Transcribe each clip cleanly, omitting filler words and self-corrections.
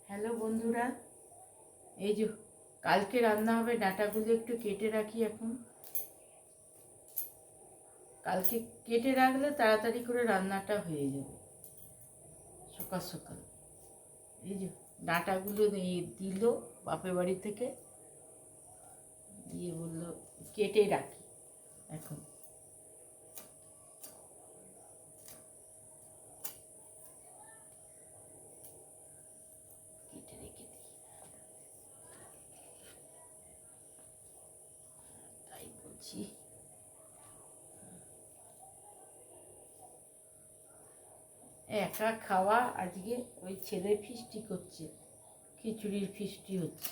Hello বন্ধুরা, এই যে কালকে রান্না হবে ডাঁটাগুলো একটু কেটে রাখি এখন। কালকে কেটে রাখলে তাড়াতাড়ি করে রান্নাটা হয়ে যাবে সকাল সকাল। এই যে ডাঁটাগুলো দিল বাপের বাড়ি থেকে, দিয়ে বললো কেটে রাখি এখন। কেটে রেখে দিই, তাই বলছি। একা খাওয়া, আজকে ওই ছেলে ফিস্টি করছে, খিচুড়ির ফিস্টি হচ্ছে।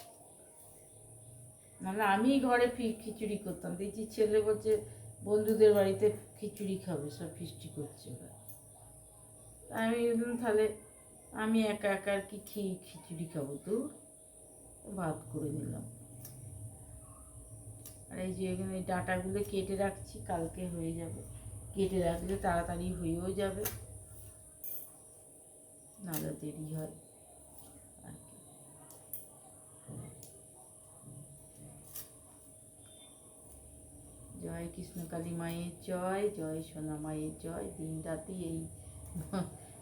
নাহলে আমি ঘরে খিচুড়ি করতাম, দেখছি ছেলে বলছে বন্ধুদের বাড়িতে খিচুড়ি খাবে, সব ফিস্টি করছে ওরা। আমি তাহলে আমি একা একা আর কি খিচুড়ি খাবো, তো ভাত করে নিলাম। আর এই যে এখানে ডাঁটাগুলো কেটে রাখছি, কালকে হয়ে যাবে। কেটে রাখলে তাড়াতাড়ি হয়েও যাবে, নাহলে দেরি হয় আর কি। জয় কৃষ্ণকালী মায়ের জয়, জয় সোনা মায়ের জয়। দিন রাতে এই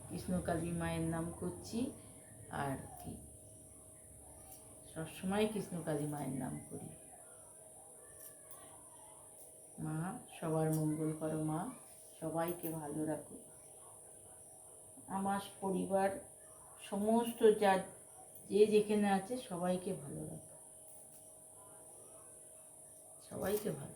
কৃষ্ণকালী মায়ের নাম করছি, আর কি সবসময় কৃষ্ণকালী মায়ের নাম করি। মা সবার মঙ্গল করো, মা সবাইকে ভালো রাখো। আমার পরিবার সমস্ত যে যেখানে আছে সবাইকে ভালো রাখো, সবাইকে ভালো।